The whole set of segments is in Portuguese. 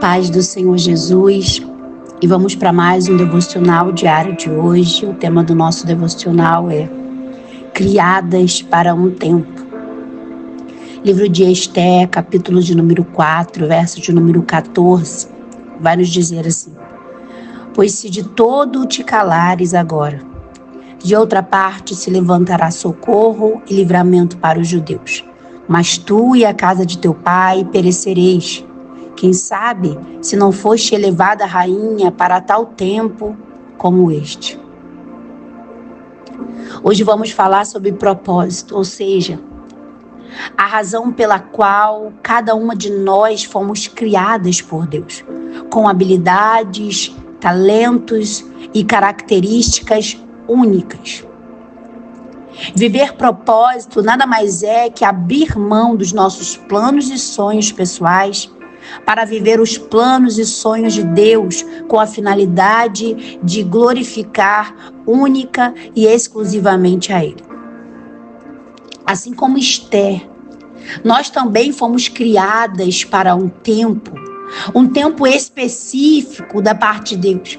paz do Senhor Jesus, e vamos para mais um devocional diário de hoje. O tema do nosso devocional é Criadas para um Tempo. Livro de Esté, capítulo de número 4, verso de número 14, vai nos dizer assim: pois se de todo te calares agora, de outra parte se levantará socorro e livramento para os judeus. Mas tu e a casa de teu pai perecereis. Quem sabe se não foste elevada a rainha para tal tempo como este. Hoje vamos falar sobre propósito, ou seja, a razão pela qual cada uma de nós fomos criadas por Deus, com habilidades, talentos e características únicas. Viver propósito nada mais é que abrir mão dos nossos planos e sonhos pessoais para viver os planos e sonhos de Deus com a finalidade de glorificar única e exclusivamente a Ele. Assim como Esther, nós também fomos criadas para um tempo específico da parte de Deus.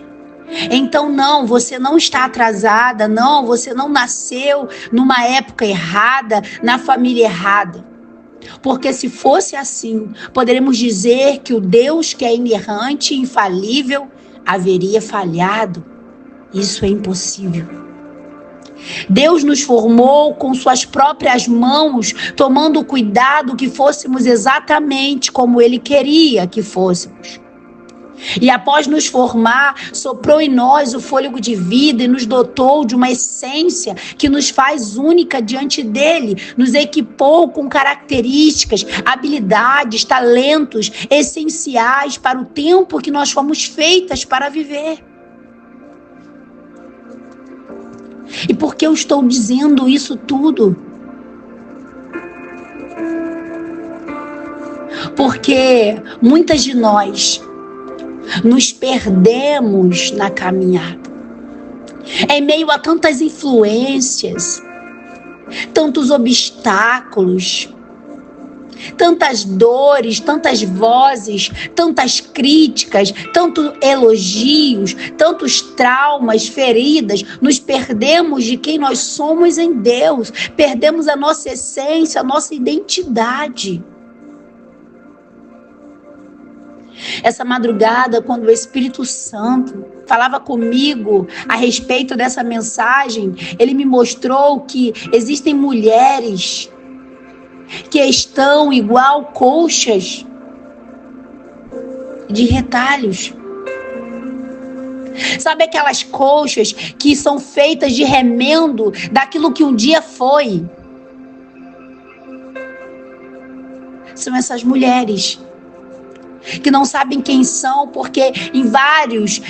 Então não, você não está atrasada, não, você não nasceu numa época errada, na família errada. Porque se fosse assim, poderíamos dizer que o Deus que é inerrante e infalível haveria falhado. Isso é impossível. Deus nos formou com suas próprias mãos, tomando cuidado que fôssemos exatamente como Ele queria que fôssemos. E após nos formar, soprou em nós o fôlego de vida e nos dotou de uma essência que nos faz única diante dele, nos equipou com características, habilidades, talentos essenciais para o tempo que nós fomos feitas para viver. E por que eu estou dizendo isso tudo? Porque muitas de nós nos perdemos na caminhada. Em meio a tantas influências, tantos obstáculos, tantas dores, tantas vozes, tantas críticas, tantos elogios, tantos traumas, feridas, nos perdemos de quem nós somos em Deus, perdemos a nossa essência, a nossa identidade. Essa madrugada, quando o Espírito Santo falava comigo a respeito dessa mensagem, ele me mostrou que existem mulheres que estão igual colchas de retalhos. Sabe aquelas colchas que são feitas de remendo daquilo que um dia foi? São essas mulheres que não sabem quem são, porque em vários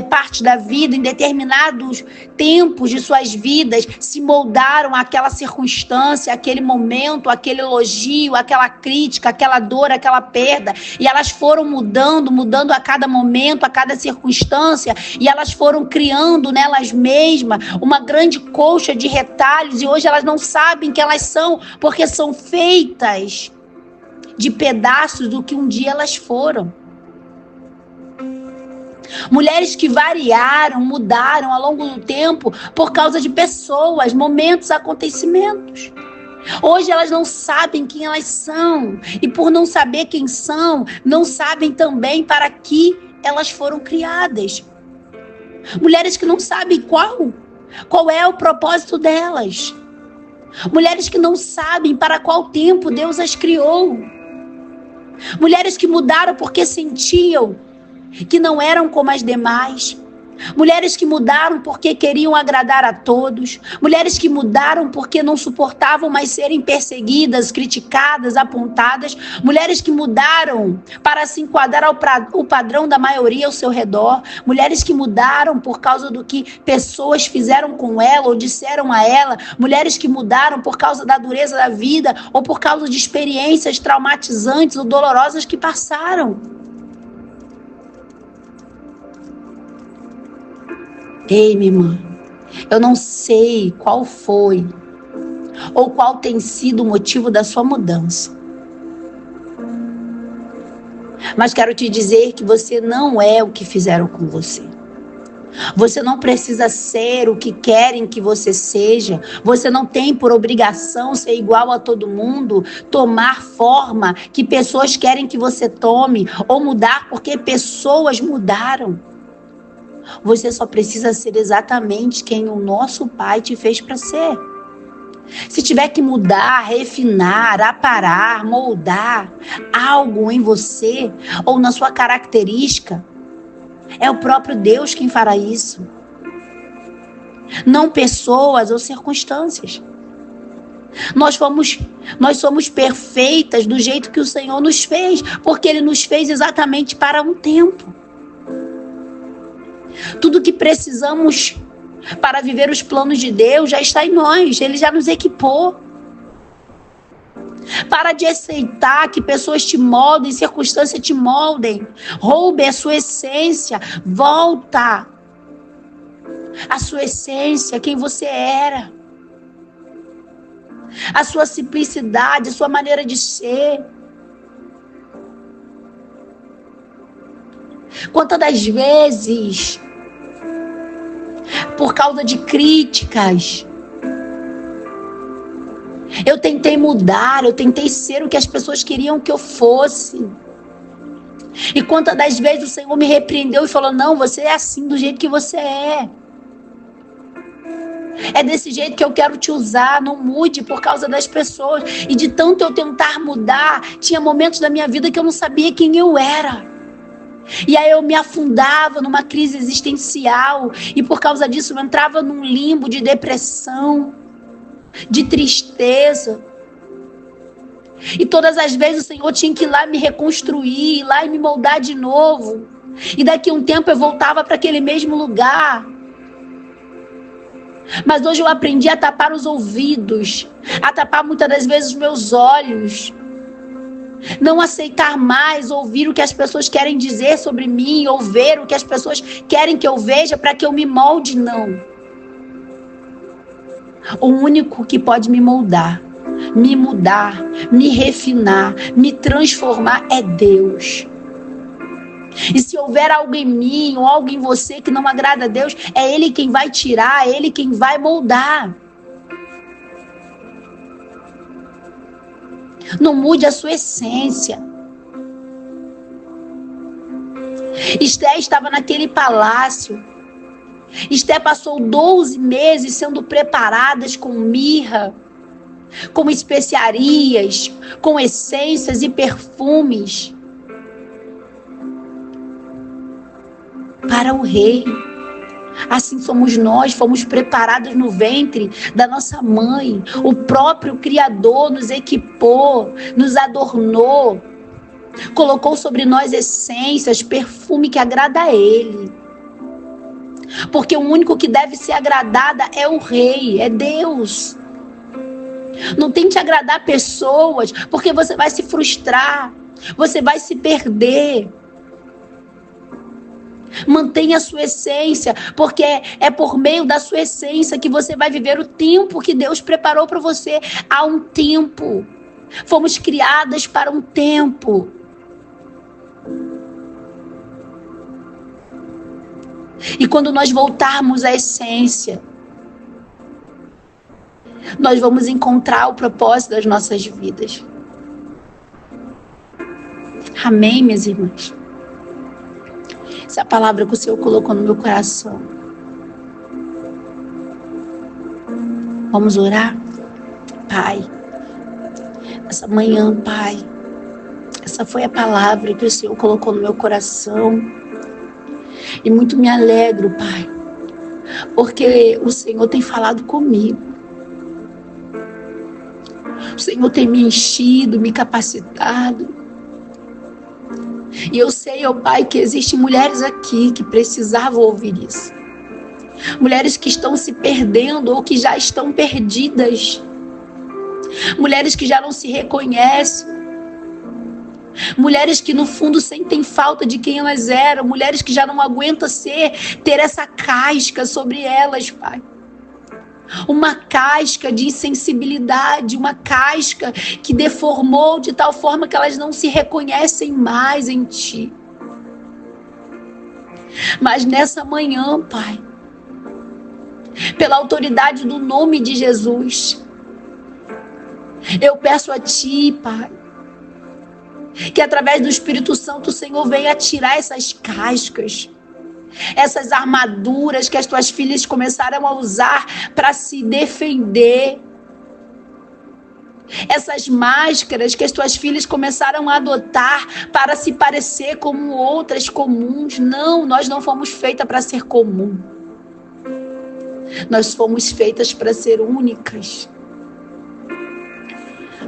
partes da vida, em determinados tempos de suas vidas, se moldaram àquela circunstância, aquele momento, aquele elogio, aquela crítica, aquela dor, aquela perda, e elas foram mudando a cada momento, a cada circunstância, e elas foram criando nelas mesmas uma grande colcha de retalhos, e hoje elas não sabem quem elas são, porque são feitas de pedaços do que um dia elas foram. Mulheres que variaram, mudaram ao longo do tempo por causa de pessoas, momentos, acontecimentos. Hoje elas não sabem quem elas são, e por não saber quem são, não sabem também para que elas foram criadas. Mulheres que não sabem qual é o propósito delas. Mulheres que não sabem para qual tempo Deus as criou. Mulheres que mudaram porque sentiam que não eram como as demais. Mulheres que mudaram porque queriam agradar a todos. Mulheres que mudaram porque não suportavam mais serem perseguidas, criticadas, apontadas. Mulheres que mudaram para se enquadrar ao padrão da maioria ao seu redor. Mulheres que mudaram por causa do que pessoas fizeram com ela ou disseram a ela. Mulheres que mudaram por causa da dureza da vida ou por causa de experiências traumatizantes ou dolorosas que passaram. Ei, minha irmã, eu não sei qual foi ou qual tem sido o motivo da sua mudança. Mas quero te dizer que você não é o que fizeram com você. Você não precisa ser o que querem que você seja. Você não tem por obrigação ser igual a todo mundo, tomar forma que pessoas querem que você tome, ou mudar porque pessoas mudaram. Você só precisa ser exatamente quem o nosso Pai te fez para ser. Se tiver que mudar, refinar, aparar, moldar algo em você ou na sua característica, é o próprio Deus quem fará isso. Não pessoas ou circunstâncias. Nós somos perfeitas do jeito que o Senhor nos fez, porque Ele nos fez exatamente para um tempo. Tudo que precisamos para viver os planos de Deus já está em nós. Ele já nos equipou. Para de aceitar que pessoas te moldem, circunstâncias te moldem. Roube a sua essência. Volta à sua essência, quem você era. A sua simplicidade, a sua maneira de ser. Quantas das vezes, por causa de críticas, eu tentei mudar, eu tentei ser o que as pessoas queriam que eu fosse. E quantas das vezes o Senhor me repreendeu e falou: não, você é assim do jeito que você é. É desse jeito que eu quero te usar, não mude por causa das pessoas. E de tanto eu tentar mudar, tinha momentos da minha vida que eu não sabia quem eu era. E aí eu me afundava numa crise existencial. E por causa disso eu entrava num limbo de depressão, de tristeza. E todas as vezes o Senhor tinha que ir lá me reconstruir, ir lá e me moldar de novo. E daqui a um tempo eu voltava para aquele mesmo lugar. Mas hoje eu aprendi a tapar os ouvidos, a tapar muitas das vezes os meus olhos. Não aceitar mais ouvir o que as pessoas querem dizer sobre mim, ou ver o que as pessoas querem que eu veja para que eu me molde, não. O único que pode me moldar, me mudar, me refinar, me transformar é Deus. E se houver algo em mim ou algo em você que não agrada a Deus, é Ele quem vai tirar, é Ele quem vai moldar. Não mude a sua essência. Esté estava naquele palácio. Esté passou 12 meses sendo preparadas com mirra, com especiarias, com essências e perfumes para o rei. Assim somos nós, fomos preparados no ventre da nossa mãe. O próprio Criador nos equipou, nos adornou, colocou sobre nós essências, perfume que agrada a Ele. Porque o único que deve ser agradada é o Rei, é Deus. Não tente agradar pessoas, porque você vai se frustrar, você vai se perder. Mantenha a sua essência, porque é por meio da sua essência que você vai viver o tempo que Deus preparou para você. Há um tempo. Fomos criadas para um tempo. E quando nós voltarmos à essência, nós vamos encontrar o propósito das nossas vidas. Amém, minhas irmãs? Essa é a palavra que o Senhor colocou no meu coração. Vamos orar? Pai, essa manhã, Pai, essa foi a palavra que o Senhor colocou no meu coração. E muito me alegro, Pai, porque o Senhor tem falado comigo. O Senhor tem me enchido, me capacitado. E eu sei, ó Pai, que existem mulheres aqui que precisavam ouvir isso. Mulheres que estão se perdendo ou que já estão perdidas. Mulheres que já não se reconhecem. Mulheres que no fundo sentem falta de quem elas eram. Mulheres que já não aguentam ter essa casca sobre elas, Pai. uma casca de insensibilidade, uma casca que deformou de tal forma que elas não se reconhecem mais em Ti. Mas nessa manhã, Pai, pela autoridade do nome de Jesus, eu peço a Ti, Pai, que através do Espírito Santo o Senhor venha tirar essas cascas, essas armaduras que as Tuas filhas começaram a usar para se defender, essas máscaras que as Tuas filhas começaram a adotar para se parecer como outras comuns. Não, nós não fomos feitas para ser comum. Nós fomos feitas para ser únicas.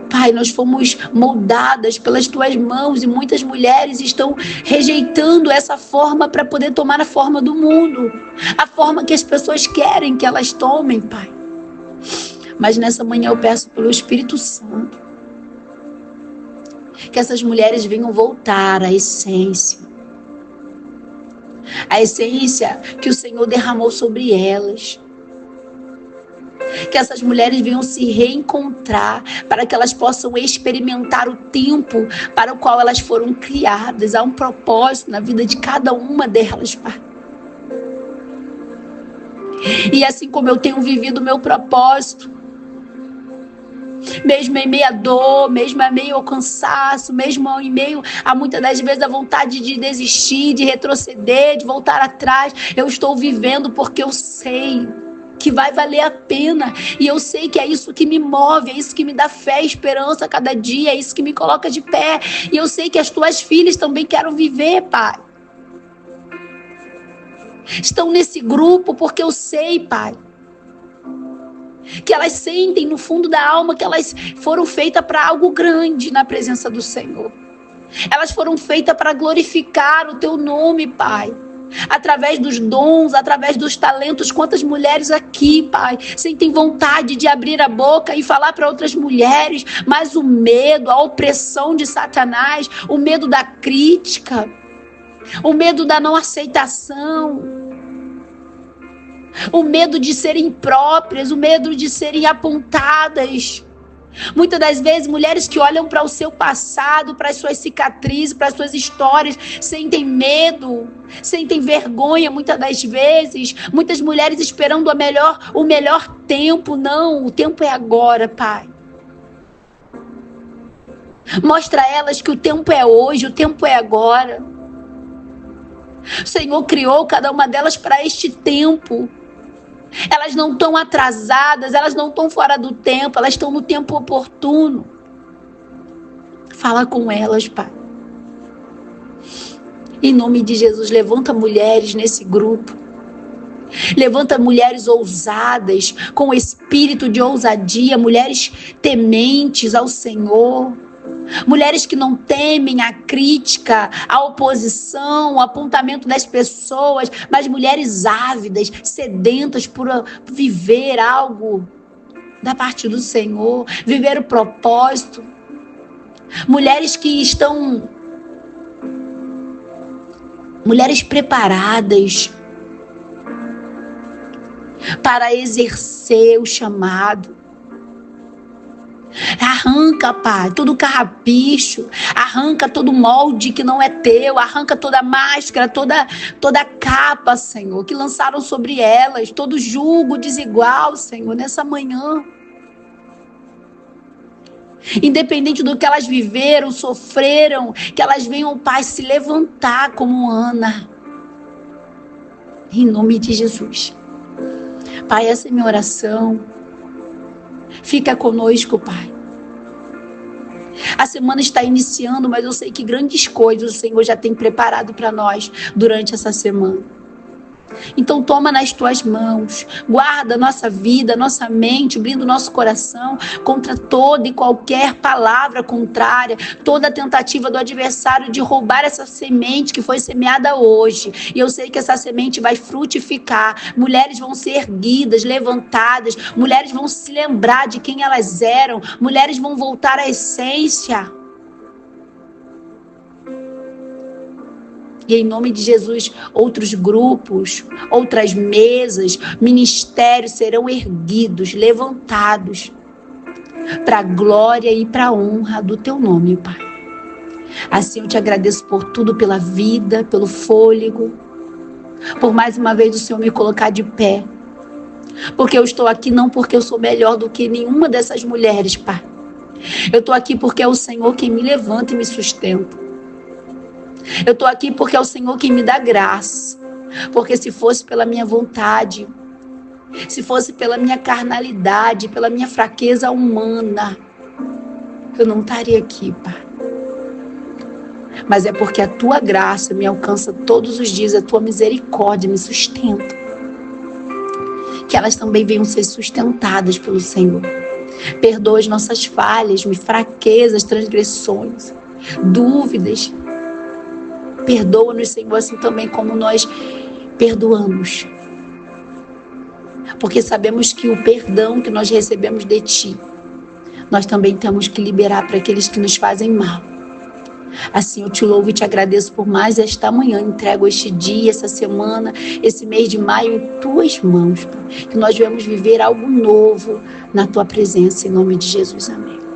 Pai, nós fomos moldadas pelas Tuas mãos e muitas mulheres estão rejeitando essa forma para poder tomar a forma do mundo, a forma que as pessoas querem que elas tomem, Pai. Mas nessa manhã eu peço pelo Espírito Santo que essas mulheres venham voltar à essência que o Senhor derramou sobre elas. Que essas mulheres venham se reencontrar para que elas possam experimentar o tempo para o qual elas foram criadas. Há um propósito na vida de cada uma delas, Pai. E assim como eu tenho vivido o meu propósito, mesmo em meio à dor, mesmo em meio ao cansaço, mesmo em meio a muitas das vezes a vontade de desistir, de retroceder, de voltar atrás, eu estou vivendo porque eu sei que vai valer a pena, e eu sei que é isso que me move, é isso que me dá fé e esperança a cada dia, é isso que me coloca de pé, e eu sei que as Tuas filhas também querem viver, Pai. Estão nesse grupo porque eu sei, Pai, que elas sentem no fundo da alma que elas foram feitas para algo grande na presença do Senhor. Elas foram feitas para glorificar o Teu nome, Pai. Através dos dons, através dos talentos. Quantas mulheres aqui, Pai, sentem vontade de abrir a boca e falar para outras mulheres, mas o medo, a opressão de Satanás, o medo da crítica, o medo da não aceitação, o medo de serem próprias, o medo de serem apontadas. Muitas das vezes, mulheres que olham para o seu passado, para as suas cicatrizes, para as suas histórias, sentem medo, sentem vergonha muitas das vezes. Muitas mulheres esperando o melhor tempo. Não, o tempo é agora, Pai. Mostra a elas que o tempo é hoje, o tempo é agora. O Senhor criou cada uma delas para este tempo. Elas não estão atrasadas, elas não estão fora do tempo, elas estão no tempo oportuno. Fala com elas, Pai. Em nome de Jesus, levanta mulheres nesse grupo. Levanta mulheres ousadas, com espírito de ousadia, mulheres tementes ao Senhor. Mulheres que não temem a crítica, a oposição, o apontamento das pessoas, mas mulheres ávidas, sedentas por viver algo da parte do Senhor, viver o propósito. Mulheres que estão, mulheres preparadas para exercer o chamado. Arranca, Pai, todo carrapicho, arranca todo molde que não é teu, arranca toda máscara, toda capa, Senhor, que lançaram sobre elas, todo jugo desigual, Senhor, nessa manhã. Independente do que elas viveram, sofreram, que elas venham, Pai, se levantar como Ana. Em nome de Jesus. Pai, essa é minha oração. Fica conosco, Pai. A semana está iniciando, mas eu sei que grandes coisas o Senhor já tem preparado para nós durante essa semana. Então toma nas tuas mãos, guarda nossa vida, nossa mente, blinda o nosso coração contra toda e qualquer palavra contrária, toda tentativa do adversário de roubar essa semente que foi semeada hoje. E eu sei que essa semente vai frutificar, mulheres vão ser erguidas, levantadas, mulheres vão se lembrar de quem elas eram, mulheres vão voltar à essência. E em nome de Jesus, outros grupos, outras mesas, ministérios serão erguidos, levantados, para a glória e para a honra do teu nome, Pai. Assim eu te agradeço por tudo, pela vida, pelo fôlego, por mais uma vez o Senhor me colocar de pé. Porque eu estou aqui não porque eu sou melhor do que nenhuma dessas mulheres, Pai. Eu estou aqui porque é o Senhor quem me levanta e me sustenta. Eu estou aqui porque é o Senhor quem me dá graça. Porque se fosse pela minha vontade, se fosse pela minha carnalidade, pela minha fraqueza humana, eu não estaria aqui, Pai. Mas é porque a tua graça me alcança todos os dias, a tua misericórdia me sustenta. Que elas também venham ser sustentadas pelo Senhor. Perdoa as nossas falhas, fraquezas, transgressões, dúvidas. Perdoa-nos, Senhor, assim também como nós perdoamos. Porque sabemos que o perdão que nós recebemos de Ti, nós também temos que liberar para aqueles que nos fazem mal. Assim eu te louvo e te agradeço por mais esta manhã. Entrego este dia, essa semana, esse mês de maio em Tuas mãos, Pai. Que nós venhamos viver algo novo na Tua presença, em nome de Jesus. Amém.